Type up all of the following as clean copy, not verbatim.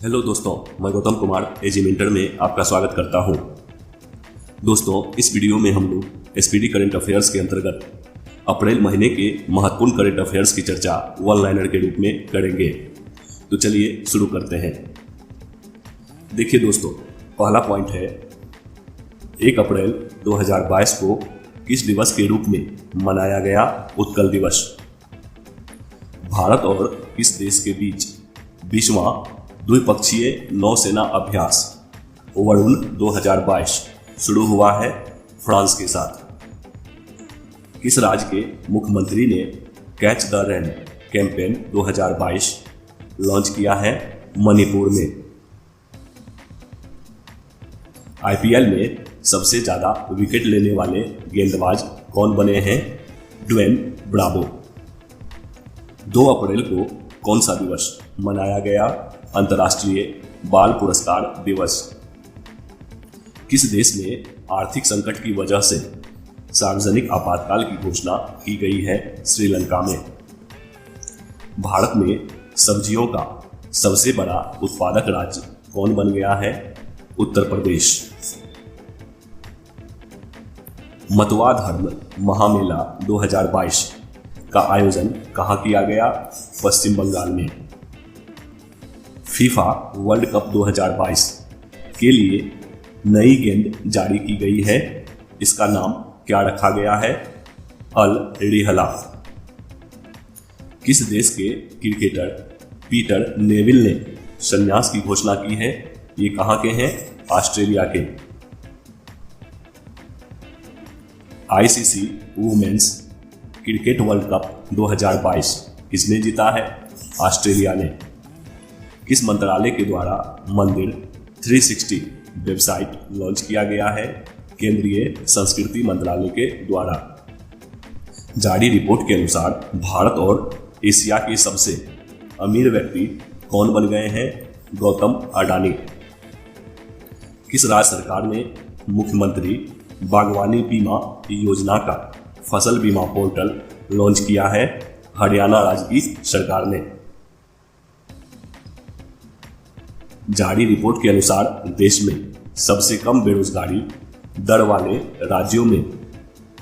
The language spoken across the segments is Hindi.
हेलो दोस्तों, मैं गौतम कुमार एजी मेंटर में आपका स्वागत करता हूं। दोस्तों, इस वीडियो में हम लोग एसपीडी करंट अफेयर्स के अंतर्गत अप्रैल महीने के महत्वपूर्ण करंट अफेयर्स की चर्चा वन लाइनर के रूप में करेंगे। तो चलिए शुरू करते हैं। देखिए दोस्तों, पहला पॉइंट है 1 अप्रैल 2022 को किस दिवस के रूप में मनाया गया उत्कल दिवस। भारत और किस देश के बीच 20वां द्विपक्षीय नौसेना अभ्यास वरुण 2022 शुरू हुआ है फ्रांस के साथ। किस राज्य के मुख्यमंत्री ने catch the rain campaign 2022 launch किया है मणिपुर में। आईपीएल में सबसे ज्यादा विकेट लेने वाले गेंदबाज कौन बने हैं? Dwayne Bravo. 2 अप्रैल को कौन सा दिवस मनाया गया? अंतर्राष्ट्रीय बाल पुरस्कार दिवस। किस देश में आर्थिक संकट की वजह से सार्वजनिक आपातकाल की घोषणा की गई है? श्रीलंका में। भारत में सब्जियों का सबसे बड़ा उत्पादक राज्य कौन बन गया है? उत्तर प्रदेश। मतवा धर्म महामेला 2022 का आयोजन कहां किया गया? पश्चिम बंगाल में। फीफा वर्ल्ड कप 2022 के लिए नई गेंद जारी की गई है। इसका नाम क्या रखा गया है? अल रिहला। किस देश के क्रिकेटर पीटर नेविल ने संन्यास की घोषणा की है? ये कहां के हैं? ऑस्ट्रेलिया के। ICC women's cricket world cup 2022 किसने जीता है? ऑस्ट्रेलिया ने। किस मंत्रालय के द्वारा मंदिर 360 वेबसाइट लॉन्च किया गया है? केंद्रीय संस्कृति मंत्रालय के द्वारा। जारी रिपोर्ट के अनुसार भारत और एशिया के सबसे अमीर व्यक्ति कौन बन गए हैं? गौतम अडानी। किस राज्य सरकार ने मुख्यमंत्री बागवानी बीमा योजना का फसल बीमा पोर्टल लॉन्च किया है? हरियाणा राज्य की सरकार ने। जारी रिपोर्ट के अनुसार देश में सबसे कम बेरोजगारी दर वाले राज्यों में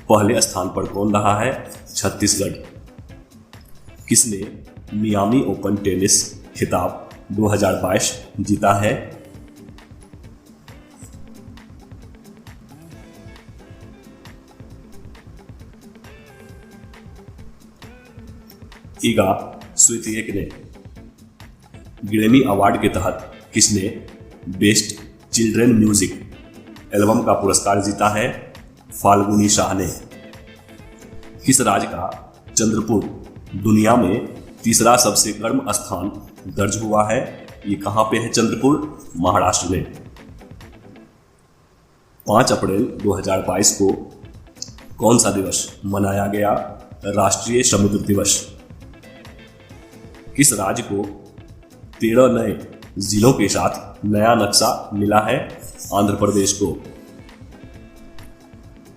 पहले स्थान पर कौन रहा है? छत्तीसगढ़। किसने मियामी ओपन टेनिस खिताब 2022 जीता है? ईगा स्वितिएक ने। ग्रैमी अवार्ड के तहत किसने बेस्ट चिल्ड्रन म्यूजिक एल्बम का पुरस्कार जीता है? फाल्गुनी शाह ने। किस राज्य का चंद्रपुर दुनिया में तीसरा सबसे गर्म स्थान दर्ज हुआ है? ये कहां पे है चंद्रपुर? महाराष्ट्र में। 5 अप्रैल 2022 को कौन सा दिवस मनाया गया? राष्ट्रीय समुद्र दिवस। किस राज्य को 13 नए जिलों के साथ नया नक्शा मिला है? आंध्र प्रदेश को।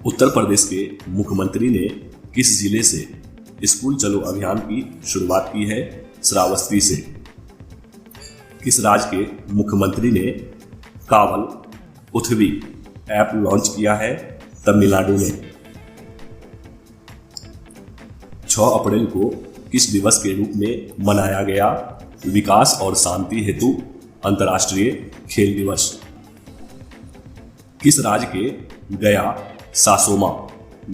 उत्तर प्रदेश के मुख्यमंत्री ने किस जिले से स्कूल चलो अभियान की शुरुआत की है? श्रावस्ती से। किस राज्य के मुख्यमंत्री ने कावल उथवी ऐप लॉन्च किया है? तमिलनाडु ने। 6 अप्रैल को किस दिवस के रूप में मनाया गया विकास और शांति हेतु अंतर्राष्ट्रीय खेल दिवस? किस राज्य के गया सासोमा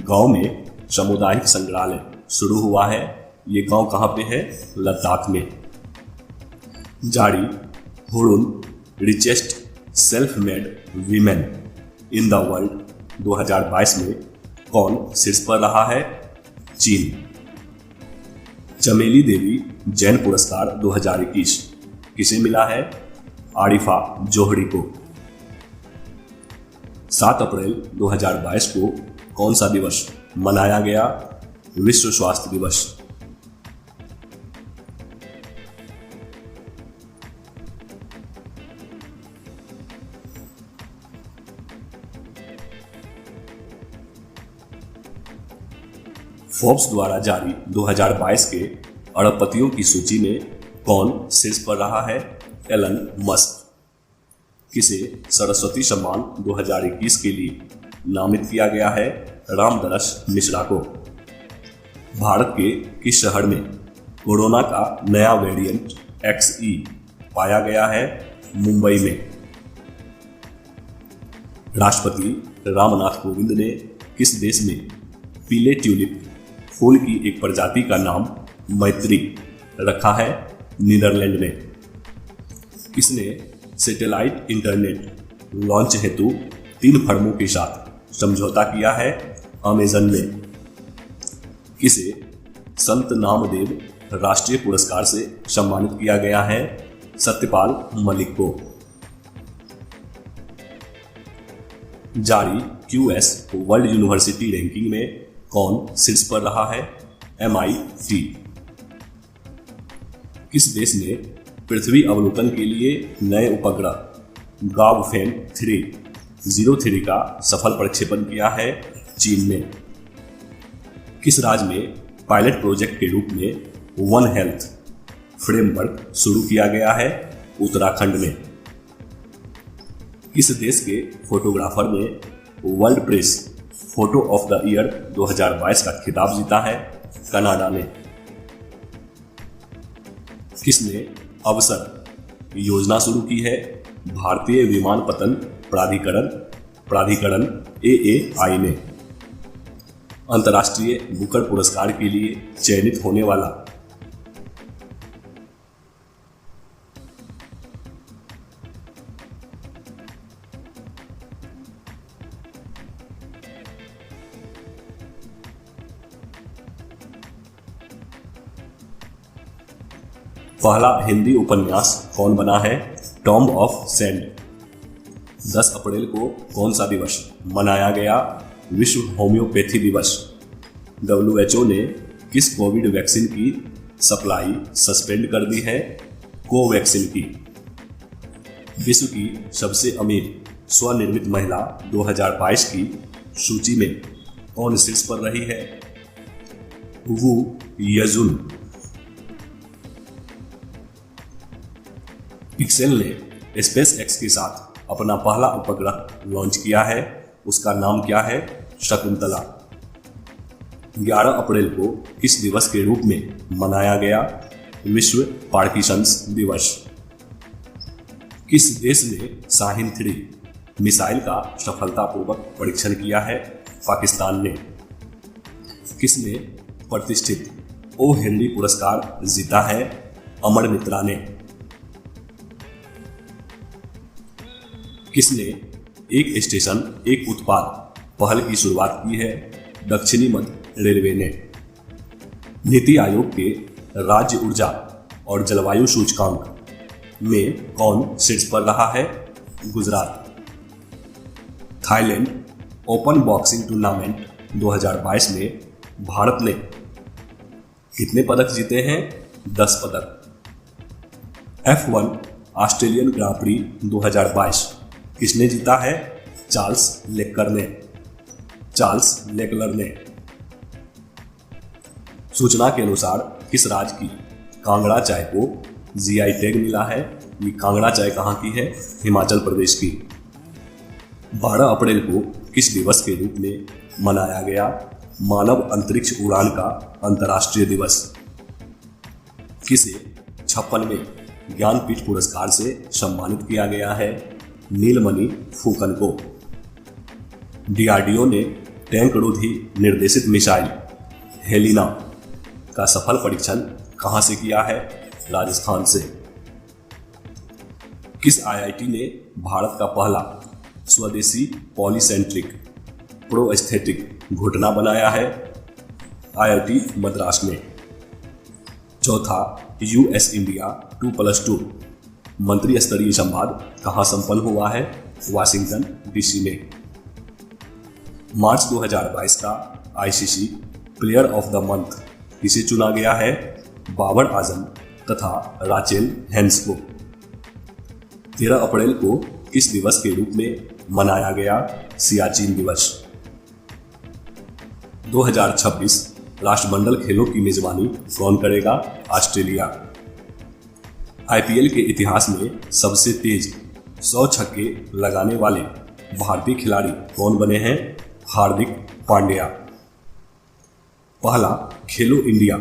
गांव में सामुदायिक संग्रहालय शुरू हुआ है? ये गांव कहां पे है? लद्दाख में। जारी Hurun richest self made women in the world 2022 में कौन शीर्ष पर रहा है? चीन। चमेली देवी जैन पुरस्कार 2021 किसे मिला है? आरिफा जोहरी को। 7 अप्रैल 2022 को कौन सा दिवस मनाया गया? विश्व स्वास्थ्य दिवस। फोर्ब्स द्वारा जारी 2022 के अरबपतियों की सूची में कौन शीर्ष पर रहा है? Elon Musk. किसे सरस्वती सम्मान 2021 के लिए नामित किया गया है? रामदरस मिश्रा को। भारत के किस शहर में कोरोना का नया वेरिएंट XE पाया गया है? मुंबई में। राष्ट्रपति रामनाथ कोविंद ने किस देश में पीले ट्यूलिप फूल की एक प्रजाति का नाम मैत्री रखा है? नीदरलैंड में। किसने सैटेलाइट इंटरनेट लॉन्च हेतु 3 फर्मों के साथ समझौता किया है? अमेजन में। किसे संत नामदेव राष्ट्रीय पुरस्कार से सम्मानित किया गया है? सत्यपाल मलिक को। जारी QS वर्ल्ड यूनिवर्सिटी रैंकिंग में कौन शीर्ष पर रहा है? MIT। किस देश ने पृथ्वी अवलोकन के लिए नए उपग्रह गाओफेन 303 का सफल प्रक्षेपण किया है? चीन ने। किस राज्य में पायलट प्रोजेक्ट के रूप में वन हेल्थ फ्रेमवर्क शुरू किया गया है? उत्तराखंड में। किस देश के फोटोग्राफर ने world press photo of the year 2022 का खिताब जीता है? कनाडा में। किसने अवसर योजना शुरू की है? भारतीय विमानपत्तन प्राधिकरण AAI ने। अंतर्राष्ट्रीय बुकर पुरस्कार के लिए चयनित होने वाला पहला हिंदी उपन्यास कौन बना है? Tomb of sand. 10 अप्रैल को कौन सा दिवस मनाया गया? विश्व होम्योपैथी दिवस। WHO ने किस कोविड वैक्सीन की सप्लाई सस्पेंड कर दी है? कोवैक्सीन की। विश्व की सबसे अमीर स्वनिर्मित महिला 2022 की सूची में कौन शीर्ष पर रही है? वू यजुन। पिक्सेल ने SpaceX के साथ अपना पहला उपग्रह लॉन्च किया है। उसका नाम क्या है? शकुंतला। 11 अप्रैल को किस दिवस के रूप में मनाया गया? विश्व पार्किंसंस दिवस। किस देश ने शाहीन 3 मिसाइल का सफलतापूर्वक परीक्षण किया है? पाकिस्तान ने। किसने प्रतिष्ठित ओ हेनरी पुरस्कार जीता है? अमर मित्रा ने। किसने एक स्टेशन एक उत्पाद पहल की शुरुआत की है? दक्षिणी मध्य रेलवे ने। नीति आयोग के राज्य ऊर्जा और जलवायु सूचकांक में कौन शीर्ष पर रहा है? Gujarat. Thailand open boxing tournament 2022 में भारत ने कितने पदक जीते हैं? 10 पदक। F1 ऑस्ट्रेलियन ग्रां प्री 2022 किसने जीता है? चार्ल्स लेकलर ने। सूचना के अनुसार किस राज्य की कांगड़ा चाय को GI टैग मिला है? ये कांगड़ा चाय कहाँ की है? हिमाचल प्रदेश की। 12 अप्रैल को किस दिवस के रूप में मनाया गया मानव अंतरिक्ष उड़ान का अंतर्राष्ट्रीय दिवस? किसे 56वें ज्ञानपीठ पुरस्कार से सम्मानित किया गया है? नीलमणि फूकन को। DRDO ने टैंक रोधी निर्देशित मिसाइल हेलिना का सफल परीक्षण कहां से किया है? राजस्थान से। किस IIT ने भारत का पहला स्वदेशी पॉलीसेंट्रिक प्रोस्थेटिक घुटना बनाया है? IIT मद्रास ने। चौथा US इंडिया 2+2 मंत्री स्तरीय संवाद कहां संपन्न हुआ है? वाशिंगटन DC में। मार्च 2022 का ICC player of the month किसे चुना गया है? बाबर आजम तथा राचेल हेंस को। 13 अप्रैल को किस दिवस के रूप में मनाया गया? सियाचिन दिवस। 2026 राष्ट्रमंडल खेलों की मेजबानी कौन करेगा? ऑस्ट्रेलिया। आईपीएल के इतिहास में सबसे तेज 100 छक्के लगाने वाले भारतीय खिलाड़ी कौन बने हैं? हार्दिक पांड्या। पहला खेलो इंडिया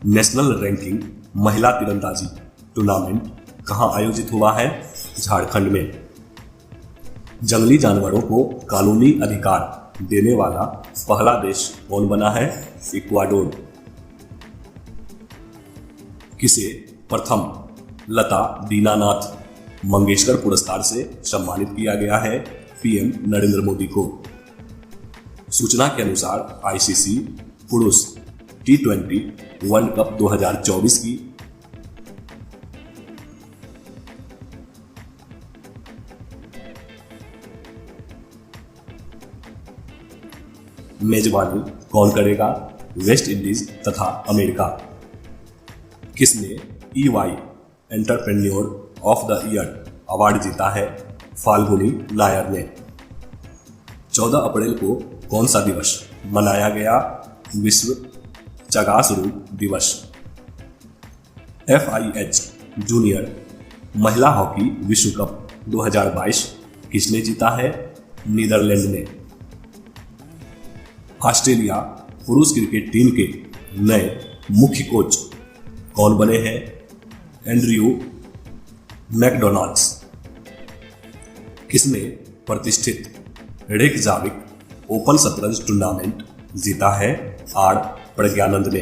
नेशनल रैंकिंग महिला तीरंदाजी टूर्नामेंट कहां आयोजित हुआ है? झारखंड में। जंगली जानवरों को कानूनी अधिकार देने वाला पहला देश कौन बना है? इक्वाडोर। किसे प्रथम लता दीनानाथ मंगेशकर पुरस्कार से सम्मानित किया गया है? पीएम नरेंद्र मोदी को। सूचना के अनुसार आईसीसी पुरुष T20 वर्ल्ड कप 2024 की मेजबानी कौन करेगा? वेस्ट इंडीज तथा अमेरिका। किसने EY entrepreneur of the year award जीता है? फाल्गुनी नायर ने। 14 अप्रैल को कौन सा दिवस मनाया गया? विश्व चगासरू दिवस। FIH जूनियर महिला हॉकी विश्व कप 2022 किसने जीता है? नीदरलैंड ने। ऑस्ट्रेलिया पुरुष क्रिकेट टीम के नए मुख्य कोच कौन बने हैं? Andrew McDonald's. किसने प्रतिष्ठित रेकजाविक ओपन शतरंज टूर्नामेंट जीता है? आर प्रज्ञानंद ने।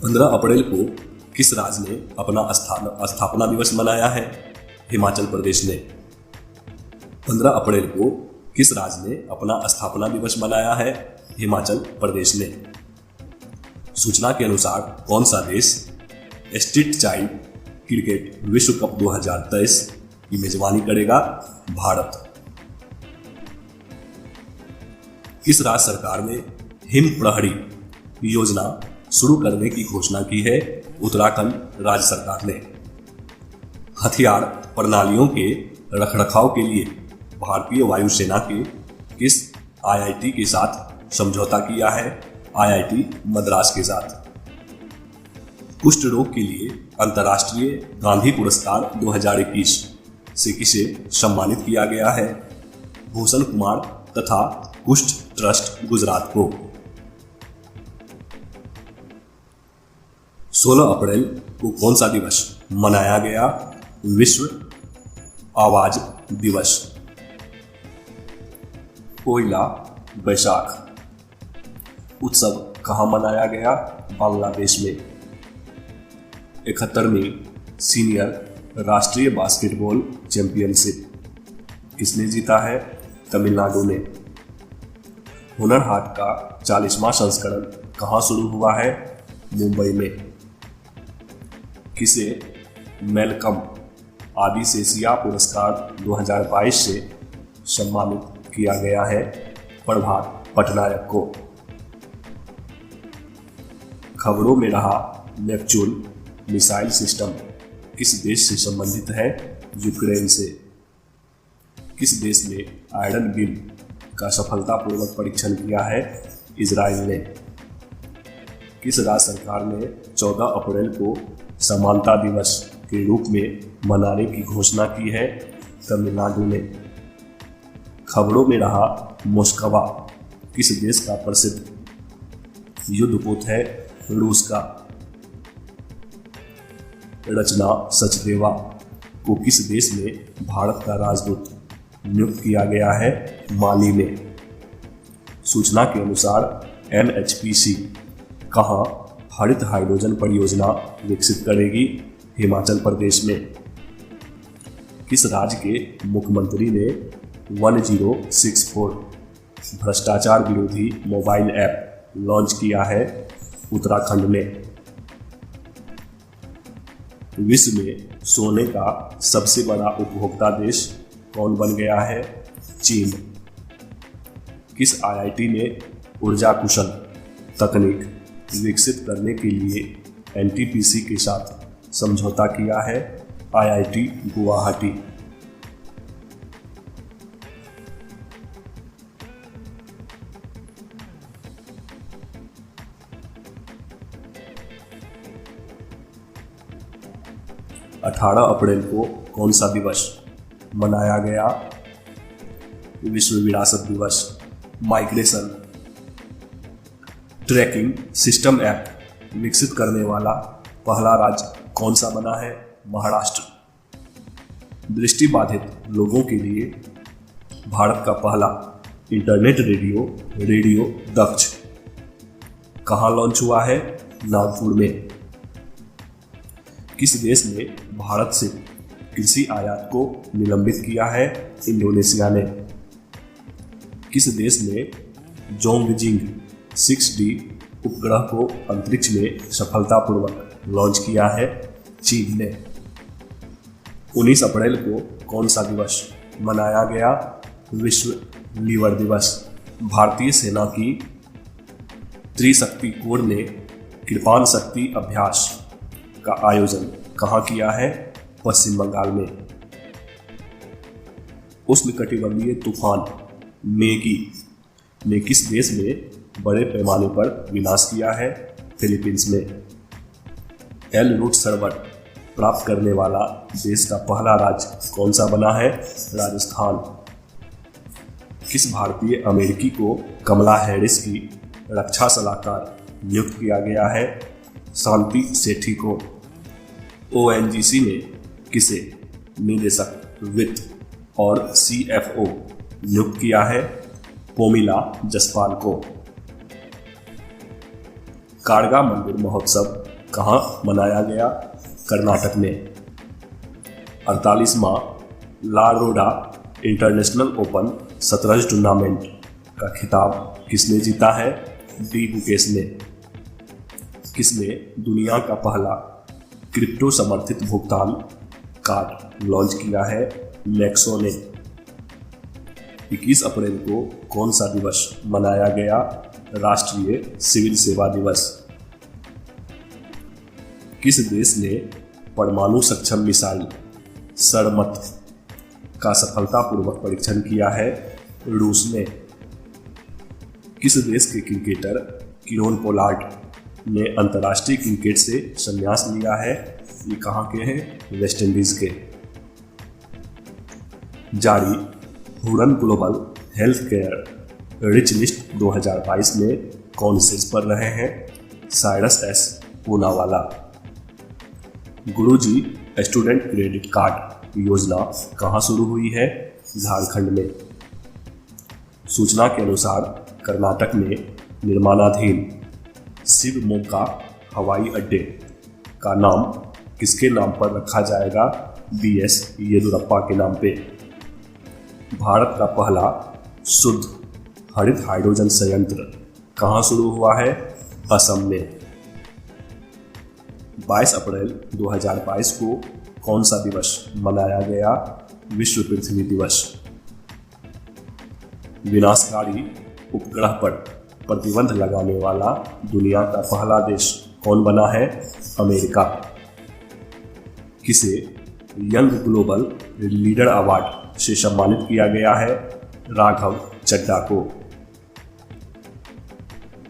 15 अप्रैल को किस राज्य ने अपना स्थापना दिवस मनाया है? हिमाचल प्रदेश ने। 15 अप्रैल को किस राज्य ने अपना स्थापना दिवस मनाया है? हिमाचल प्रदेश ने। सूचना के अनुसार कौन सा देश स्ट्रीट चाइल्ड क्रिकेट विश्व कप 2023 की मेजबानी करेगा? भारत। किस राज्य सरकार ने हिम प्रहरी योजना शुरू करने की घोषणा की है? उत्तराखंड राज्य सरकार ने। हथियार प्रणालियों के रखरखाव के लिए भारतीय वायुसेना के किस IIT के साथ समझौता किया है? IIT मद्रास के साथ। कुष्ठ रोग के लिए अंतर्राष्ट्रीय गांधी पुरस्कार 2021 से किसे सम्मानित किया गया है? भूषण कुमार तथा कुष्ठ ट्रस्ट गुजरात को। 16 अप्रैल को कौन सा दिवस मनाया गया? विश्व आवाज दिवस। पोइला बैसाख उत्सव कहाँ मनाया गया? बांग्लादेश में। 71वीं सीनियर राष्ट्रीय बास्केटबॉल चैंपियनशिप किसने जीता है? तमिलनाडु ने। हुनर हाट का 40वां संस्करण कहाँ शुरू हुआ है? मुंबई में। किसे मेलकम आदिसेसिया पुरस्कार 2022 से सम्मानित किया गया है? प्रभात पटनायक को। खबरों में रहा नेपच्यून मिसाइल सिस्टम किस देश से संबंधित है? यूक्रेन से। किस देश ने आयरन बीम का सफलतापूर्वक परीक्षण किया है? इजराइल ने। किस राज्य सरकार ने 14 अप्रैल को समानता दिवस के रूप में मनाने की घोषणा की है? तमिलनाडु ने। खबरों में रहा मोस्कवा किस देश का प्रसिद्ध युद्धपोत है? रूस का। रचना सचदेवा को किस देश में भारत का राजदूत नियुक्त किया गया है? माली में। सूचना के अनुसार NHPC कहाँ हरित हाइड्रोजन परियोजना विकसित करेगी? हिमाचल प्रदेश में। किस राज्य के मुख्यमंत्री ने 1064 भ्रष्टाचार विरोधी मोबाइल ऐप लॉन्च किया है? उत्तराखंड में। विश्व में सोने का सबसे बड़ा उपभोक्ता देश कौन बन गया है? चीन। किस IIT ने ऊर्जा कुशल तकनीक विकसित करने के लिए NTPC के साथ समझौता किया है? IIT गुवाहाटी। 18 अप्रैल को कौन सा दिवस मनाया गया? विश्व विरासत दिवस। माइग्रेशन ट्रैकिंग सिस्टम ऐप विकसित करने वाला पहला राज्य कौन सा बना है? महाराष्ट्र। दृष्टिबाधित लोगों के लिए भारत का पहला इंटरनेट रेडियो दक्ष कहाँ लॉन्च हुआ है? नागपुर में। किस देश ने भारत से कृषि आयात को निलंबित किया है? इंडोनेशिया ने। किस देश ने जोंगजिंग 6D उपग्रह को अंतरिक्ष में सफलतापूर्वक लॉन्च किया है? चीन ने। 19 अप्रैल को कौन सा दिवस मनाया गया? विश्व लीवर दिवस। भारतीय सेना की त्रिशक्ति कोर ने कृपाण शक्ति अभ्यास का आयोजन कहाँ किया है? पश्चिम बंगाल में। उष्णकटिबंधीय तूफान मेगी ने किस देश में बड़े पैमाने पर विनाश किया है? फिलीपींस में। एल रूट सर्वर प्राप्त करने वाला देश का पहला राज्य कौन सा बना है? राजस्थान। किस भारतीय अमेरिकी को कमला हैरिस की रक्षा सलाहकार नियुक्त किया गया है? शांति सेठी को। ONGC ने किसे निदेशक वित्त और CFO नियुक्त किया है? पोमिला जसपाल को। कारगा मंदिर महोत्सव कहाँ मनाया गया? कर्नाटक में। 48वां ला रोडा इंटरनेशनल ओपन शतरंज टूर्नामेंट का खिताब किसने जीता है? डी गुकेश ने। किसने दुनिया का पहला क्रिप्टो समर्थित भुगतान कार्ड लॉन्च किया है? नेक्सो ने। 21 अप्रैल को कौन सा दिवस मनाया गया? राष्ट्रीय सिविल सेवा दिवस। किस देश ने परमाणु सक्षम मिसाइल सरमत का सफलतापूर्वक परीक्षण किया है? रूस ने। किस देश के क्रिकेटर कीरोन पोलार्ड ने अंतर्राष्ट्रीय क्रिकेट से संन्यास लिया है? ये कहाँ के हैं? वेस्ट इंडीज के। जारी Hurun global health care rich list 2022 में कौन शीर्ष पर रहे हैं? Cyrus S Poonawalla. Guruji student credit card योजना कहाँ शुरू हुई है? झारखंड में। सूचना के अनुसार कर्नाटक में निर्माणाधीन शिवमोगा हवाई अड्डे का नाम किसके नाम पर रखा जाएगा? BS येदियुरप्पा के नाम पे। भारत का पहला शुद्ध हरित हाइड्रोजन संयंत्र कहाँ शुरू हुआ है? असम में। 22 अप्रैल 2022 को कौन सा दिवस मनाया गया? विश्व पृथ्वी दिवस। विनाशकारी उपग्रह पर प्रतिबंध लगाने वाला दुनिया का पहला देश कौन बना है? अमेरिका। किसे यंग ग्लोबल लीडर अवार्ड से सम्मानित किया गया है? राघव चड्ढा को।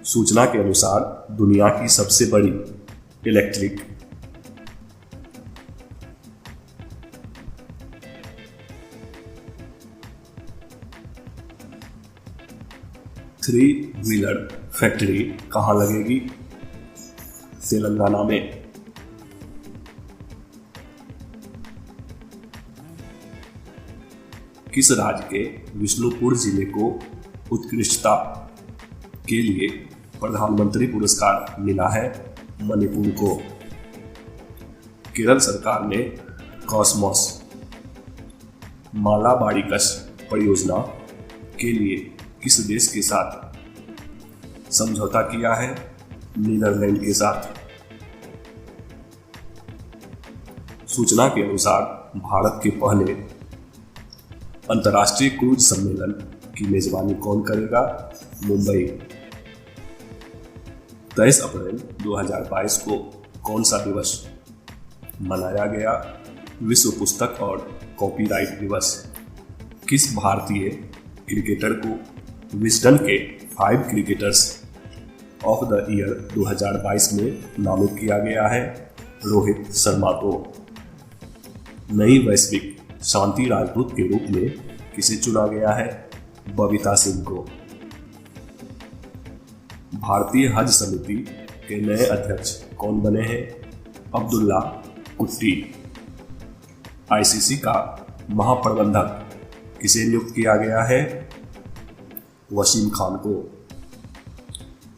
सूचना के अनुसार दुनिया की सबसे बड़ी इलेक्ट्रिक थ्री व्हीलर फैक्ट्री कहाँ लगेगी? तेलंगाना में। किस राज्य के विष्णुपुर जिले को उत्कृष्टता के लिए प्रधानमंत्री पुरस्कार मिला है? मणिपुर को। केरल सरकार ने कॉस्मोस मालाबारिकस परियोजना के लिए किस देश के साथ समझौता किया है? नीदरलैंड के साथ। सूचना के अनुसार भारत के पहले अंतर्राष्ट्रीय क्रूज सम्मेलन की मेजबानी कौन करेगा? मुंबई। 23 अप्रैल 2022 को कौन सा दिवस मनाया गया? विश्व पुस्तक और कॉपीराइट दिवस। किस भारतीय क्रिकेटर को विजडन के 5 क्रिकेटर्स ऑफ द ईयर 2022 में नामित किया गया है? रोहित शर्मा को। नई वैश्विक शांति राजदूत के रूप में किसे चुना गया है? बबीता सिंह को। भारतीय हज समिति के नए अध्यक्ष कौन बने हैं? अब्दुल्ला कुट्टी। आईसीसी का महाप्रबंधक किसे नियुक्त किया गया है? वसीम खान को।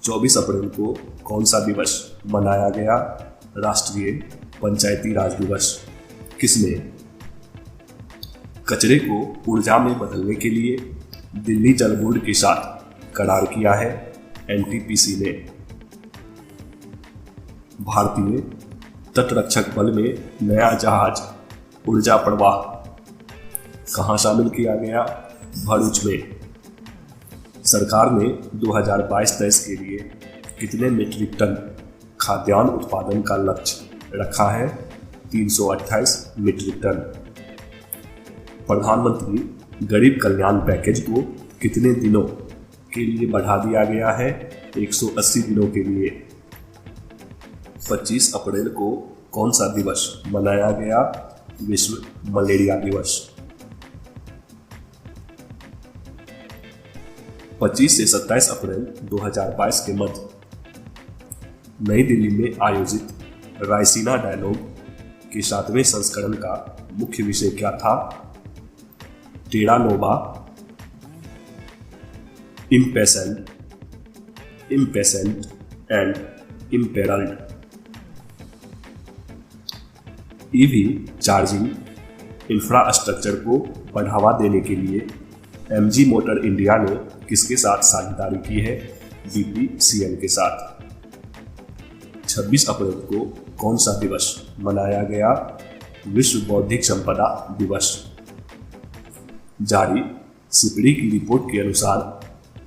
24 अप्रैल को कौन सा दिवस मनाया गया? राष्ट्रीय पंचायती राज दिवस। किसने कचरे को ऊर्जा में बदलने के लिए दिल्ली जल बोर्ड के साथ करार किया है? एनटीपीसी ने। भारतीय तटरक्षक बल में नया जहाज ऊर्जा प्रवाह कहां शामिल किया गया? भरूच में। सरकार ने 2022-23 के लिए कितने मीट्रिक टन खाद्यान्न उत्पादन का लक्ष्य रखा है? 328 मीट्रिक टन। प्रधानमंत्री गरीब कल्याण पैकेज को कितने दिनों के लिए बढ़ा दिया गया है? 180 दिनों के लिए। 25 अप्रैल को कौन सा दिवस मनाया गया? विश्व मलेरिया दिवस। 25 से 27 अप्रैल 2022 के मध्य नई दिल्ली में आयोजित रायसीना डायलॉग के 7वें संस्करण का मुख्य विषय क्या था? टेरा नोवा, impatient and imperiled। EV charging infrastructure को बढ़ावा देने के लिए एमजी मोटर इंडिया ने किसके साथ साझेदारी की है? बीपीसीएल के साथ। 26 अप्रैल को कौन सा दिवस मनाया गया? विश्व बौद्धिक संपदा दिवस। जारी सिपड़ी की रिपोर्ट के अनुसार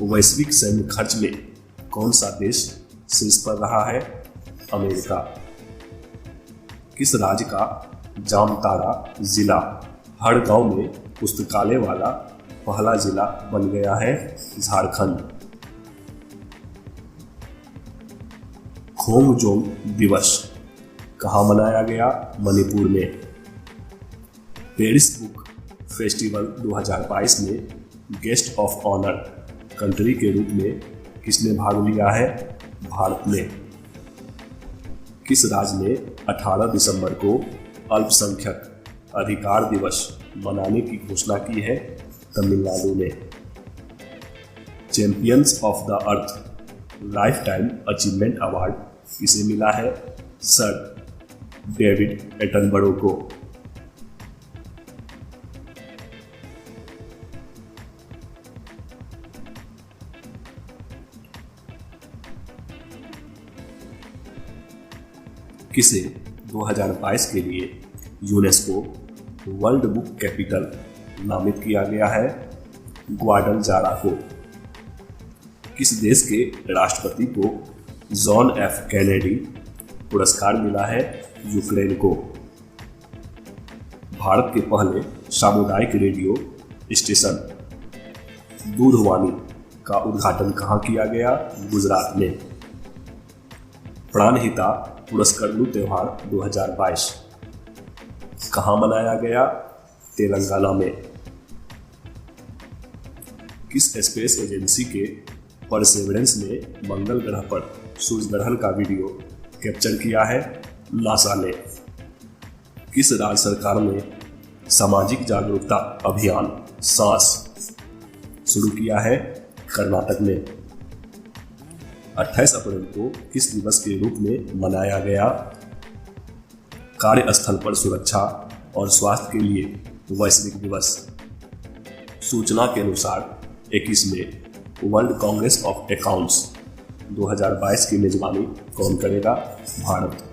वैश्विक सैन्य खर्च में कौन सा देश शीर्ष पर रहा है? अमेरिका। किस राज्य का जामताड़ा जिला हर गांव में पुस्तकालय वाला पहला जिला बन गया है? झारखंड। खोमजोम दिवस कहाँ मनाया गया? मणिपुर में। पेरिस बुक फेस्टिवल 2022 में गेस्ट ऑफ ऑनर कंट्री के रूप में किसने भाग लिया है? भारत ने। किस राज्य ने 18 दिसंबर को अल्पसंख्यक अधिकार दिवस मनाने की घोषणा की है? तमिलनाडु ने। Champions of the earth life time achievement award किसे मिला है? सर डेविड एटनबरो को। किसे 2022 के लिए यूनेस्को वर्ल्ड बुक कैपिटल नामित किया गया है? ग्वाडलजारा को। किस देश के राष्ट्रपति को जॉन एफ कैनेडी पुरस्कार मिला है? यूक्रेन को। भारत के पहले सामुदायिक रेडियो स्टेशन दूरवाणी का उद्घाटन कहाँ किया गया? गुजरात में। प्राणहिता पुरस्कर्णु त्योहार 2022 कहाँ मनाया गया? तेलंगाना में। किस स्पेस एजेंसी के परसेवरेंस ने मंगल ग्रह पर सूर्य ग्रहण का वीडियो कैप्चर किया है? नासा ने। किस राज्य सरकार ने सामाजिक जागरूकता अभियान सांस शुरू किया है? कर्नाटक में। 28 अप्रैल को किस दिवस के रूप में मनाया गया? कार्यस्थल पर सुरक्षा और स्वास्थ्य के लिए वैश्विक दिवस। सूचना के अनुसार 21 में वर्ल्ड कांग्रेस ऑफ अकाउंट्स 2022 की मेजबानी कौन करेगा? भारत।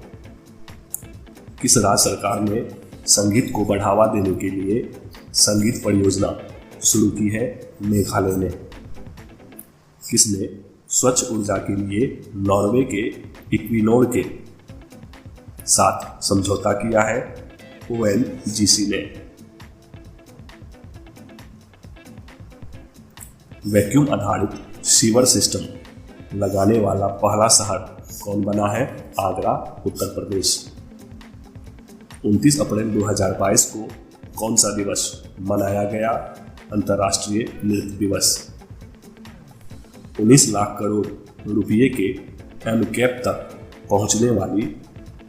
किस राज्य सरकार ने संगीत को बढ़ावा देने के लिए संगीत परियोजना शुरू की है? मेघालय ने। किसने स्वच्छ ऊर्जा के लिए नॉर्वे के इक्विनोर के साथ समझौता किया है? ओएनजीसी ने। वैक्यूम आधारित सीवर सिस्टम लगाने वाला पहला शहर कौन बना है? आगरा, उत्तर प्रदेश। 29 अप्रैल 2022 को कौन सा दिवस मनाया गया? अंतर्राष्ट्रीय नृत्य दिवस। 19 लाख करोड़ रुपये के एम कैप तक पहुंचने वाली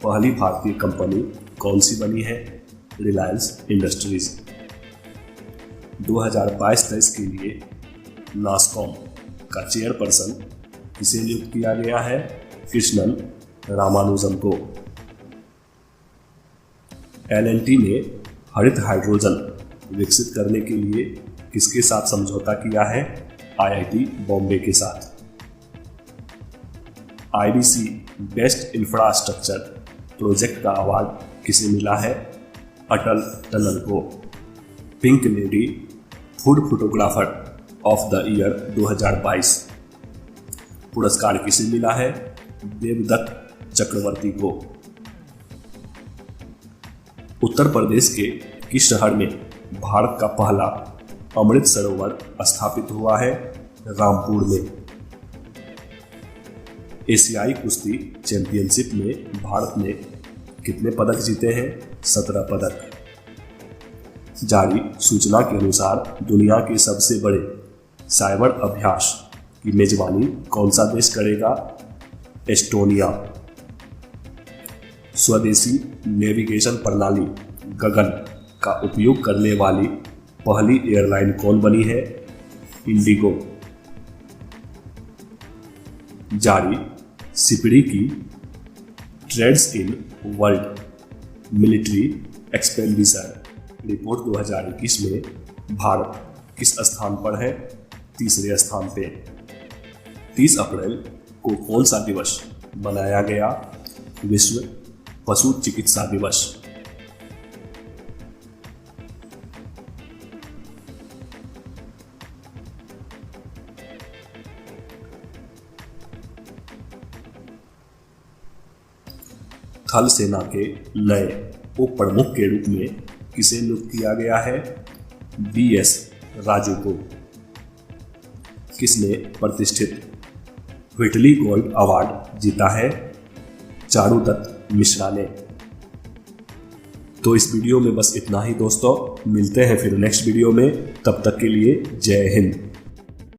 पहली भारतीय कंपनी कौन सी बनी है? रिलायंस इंडस्ट्रीज। 2022-23 के लिए नासकॉम का चेयरपर्सन किसे नियुक्त किया गया है? कृष्णन रामानुजन को। L&T ने हरित हाइड्रोजन विकसित करने के लिए किसके साथ समझौता किया है? IIT बॉम्बे के साथ। IBC बेस्ट इंफ्रास्ट्रक्चर प्रोजेक्ट का अवार्ड किसे मिला है? अटल टनल को। Pink lady food photographer of the year 2022 पुरस्कार किसे मिला है? देवदत्त चक्रवर्ती को। उत्तर प्रदेश के किस शहर में भारत का पहला अमृत सरोवर स्थापित हुआ है? रामपुर में। एशियाई कुश्ती चैंपियनशिप में भारत ने कितने पदक जीते हैं? 17 पदक। जारी सूचना के अनुसार दुनिया के सबसे बड़े साइबर अभ्यास की मेजबानी कौन सा देश करेगा? एस्टोनिया। स्वदेशी नेविगेशन प्रणाली गगन का उपयोग करने वाली पहली एयरलाइन कौन बनी है? इंडिगो। जारी सिपड़ी की trends in world military expenditure report 2021 में भारत किस स्थान पर है? तीसरे स्थान पे। 30 अप्रैल को कौन सा दिवस मनाया गया? विश्व पशु चिकित्सा दिवस। थल सेना के नए उप प्रमुख के रूप में किसे नियुक्त किया गया है? BS राजू को। किसने प्रतिष्ठित व्हिटली गोल्ड अवार्ड जीता है? चारुदत्त मिश्रा ने। तो इस वीडियो में बस इतना ही दोस्तों, मिलते हैं फिर नेक्स्ट वीडियो में। तब तक के लिए जय हिंद।